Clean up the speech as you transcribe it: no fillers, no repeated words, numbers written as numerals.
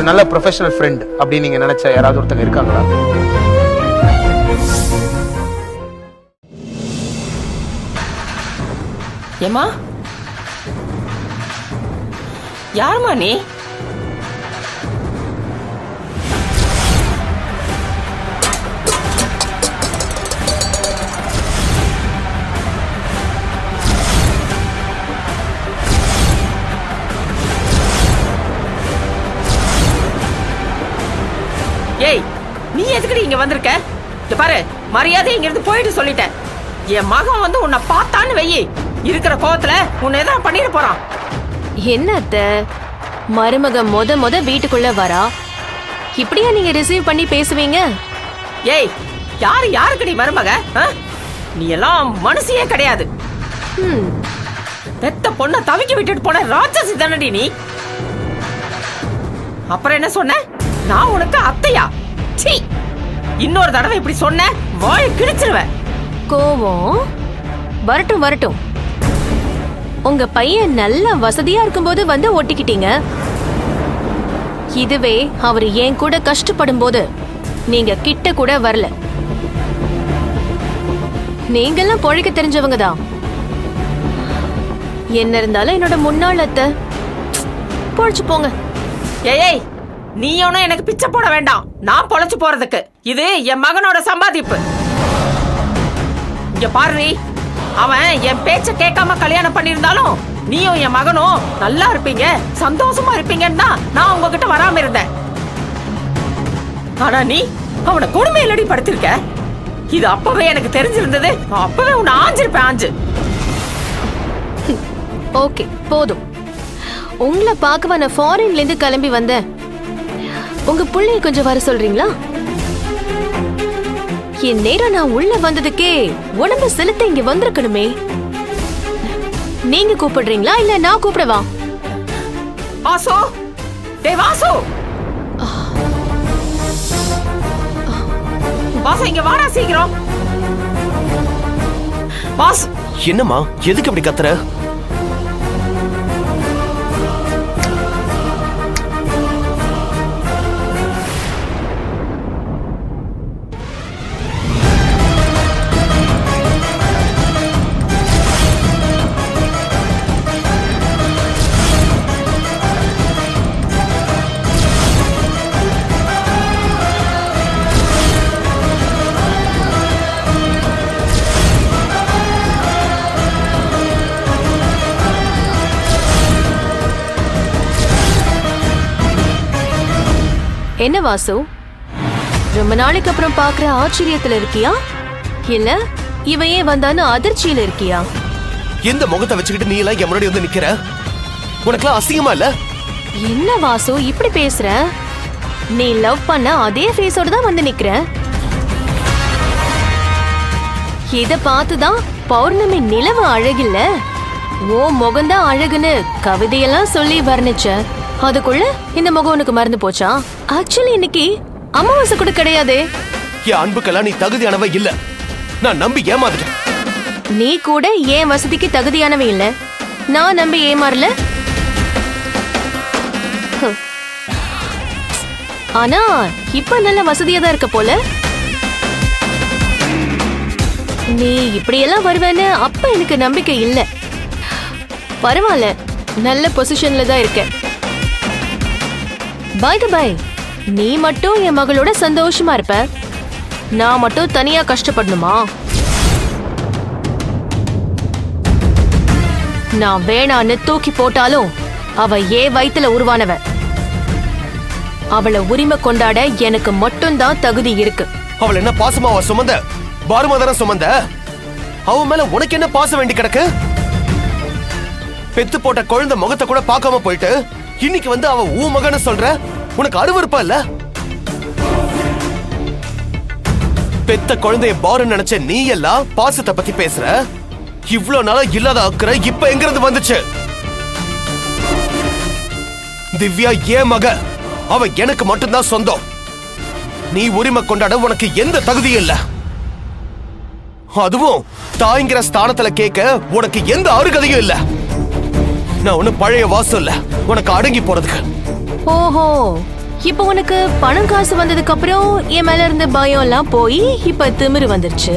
ஒரு நல்ல professional friend அப்படின்னு நீங்க நினைச்ச யாராவது ஒருத்தங்க இருக்காங்களா? ஏமா, யாருமா நீ? ஏய், நீ எதுக்குடி இங்க வந்திருக்க? இங்க பாரு, மரியாதை இங்க இருந்து போயிட்டு சொல்லிட்டேன். என் மகன் வந்து உன்னை பார்த்தான்னு வெயி, இருக்கிற கோவத்துல உன்னை எதாவது பண்ணிட போறான். என்ன அத்தை, மருமக முத வீட்டுக்குள்ள வரா, இப்படியா நீங்க ரிசீவ் பண்ணி பேசுவீங்க? ஏய், யாருக்குடி மருமக? நீ எல்லாம் மனுஷியே கிடையாது. பெத்த பொண்ண தவிக்க விட்டுட்டு போன ராட்சசி தானடி நீ. அப்புறம் என்ன சொன்ன? நான் உனக்கு அத்தையா? சீ, இன்னொரு தடவை இப்படி சொன்ன வாயை கிழிச்சிருவேன். கோவம் வரட்டும் வரட்டும். உங்க பையன் நல்ல வசதியா இருக்கும்போது வந்து ஒட்டிக்கிட்டீங்க. இதுவே அவர் என் கூட கஷ்டப்படும் போது நீங்க கிட்ட கூட வரல. நீங்கெல்லாம் பொழைக்க தெரிஞ்சவங்க தான். என்ன இருந்தாலும் என்னோட முன்னாள் அத்தை. பொழைச்சு போங்க. ஏய், நீ ஒன்னும் எனக்கு பிச்சை போட வேண்டாம். நான் பொழைச்சு போறதுக்கு இது என் மகனோட சம்பாதிப்பு. இங்க பாரு, அவன் என் பேச்ச கேட்காம கல்யாணம் பண்ணிருந்தாலும் நீயும் என் மகனும் நல்லா இருப்பீங்க, சந்தோஷமா இருப்பீங்கன்னு தான் நான் உங்ககிட்ட வராம இருந்தேன். ஆனா நீ அவனை கொடுமையிலடி படுத்திருக்க. இது அப்பவே எனக்கு தெரிஞ்சிருந்தது, அப்பவே உன்னை ஆஞ்சிருப்பேன், ஆஞ்சு. ஓகே, போதும். உங்களை பார்க்க நான் ஃபாரின்ல இருந்து கிளம்பி வந்தேன். உங்க புள்ளைய கொஞ்சம் வர சொல்றீங்களா? என் நேரம் நான் உள்ள வந்ததுக்கே உடம்பு செலுத்த இங்க வந்திருக்கணுமே. நீங்க கூப்பிடுறீங்களா இல்ல நான் கூப்பிடவா? வாசு, டேய் வாசு, வாசு இங்க வாடா சீக்கிரம். வாசு. என்னம்மா, எதுக்கு அப்படி கத்துற? என்ன வாசு, ரொம்ப நாளைக்கு அப்புறம் பாக்குற ஆச்சரியத்துல இருக்கியா இல்ல இவன் ஏன் வந்தான்னு அதிர்ச்சியில இருக்கியா? எந்த முகத்தை வச்சுக்கிட்டு நீ எல்லாம் முன்னாடி வந்து நிக்கிற? உனக்குலாம் அசிங்கமா இல்ல? என்ன வாசு இப்படி பேசுற? நீ லவ் பண்ண அதே ஃபேஸோட தான் வந்து நிக்கிற. இத பார்த்துதான் பௌர்ணமி நிலவு அழகில்ல, ஓ முகம்தான் அழகுன்னு கவிதையெல்லாம் சொல்லி வர்ணிச்ச. அதுக்குள்ள இந்த முகம் உனக்கு மறந்து போச்சா? ஆக்சுவலி இன்னைக்கு அமாவாசை கூட கிடையாது. என் அன்புக்கெல்லாம் நீ தகுதியானவ இல்ல. நான் நம்பி ஏமாந்துட்டேன். நீ கூட ஏன் வசதிக்கு தகுதியானவ இல்ல, நான் நம்பி ஏமாறல. ஆனா இப்ப நல்ல வசதியா தான் இருக்க போல. நீ இப்படியெல்லாம் வருவேன்னு அப்ப எனக்கு நம்பிக்கை இல்ல. பரவாயில்ல, நல்ல பொசிஷன்ல தான் இருக்க. பை தி பை, நீ மட்டும் என் மகளோட சந்தோஷமா இருப்ப, நான் மட்டும் தனியா கஷ்டப்படணுமா? நான் வேணான்னு தூக்கி போட்டாலும் அவ ஏன் வயித்துல உருவானவ. அவளை உரிமை கொண்டாட எனக்கு மட்டும்தான் தகுதி இருக்கு. அவள் என்ன பாசமாவா சுமந்த? பாரமாதான சுமந்த? அவன் மேல உனக்கு என்ன பாசம் வேண்டி கிடக்கு? பெத்து போட்ட குழந்தை முகத்தை கூட பார்க்காம போயிட்டு இன்னைக்கு வந்து அவ ஊ மகன்னு சொல்ற. உனக்கு அருவருப்பா இல்ல? பெத்த குழந்தைய பாருன்னு நினைச்ச நீ எல்லாம் பாசத்தை பத்தி பேசுற. இவ்வளவு நாளா இல்லாத அக்கறை இப்ப எங்க இருந்து வந்துச்சு? திவ்யா ஏன் மக, அவ எனக்கு மட்டும்தான் சொந்தம். நீ உரிமை கொண்டாட உனக்கு எந்த தகுதியும் இல்ல. அதுவும் தாய்ங்கிற ஸ்தானத்துல கேட்க உனக்கு எந்த அருகதையும் இல்ல. நான் ஒண்ணு பழைய வாசம் இல்ல உனக்கு அடங்கி போறதுக்கு. ஓஹோ, இப்போ உனக்கு பணம் காசு வந்ததுக்கு அப்புறம் என் மேல இருந்த பயம் எல்லாம் போய் இப்ப திமிரு வந்துருச்சு.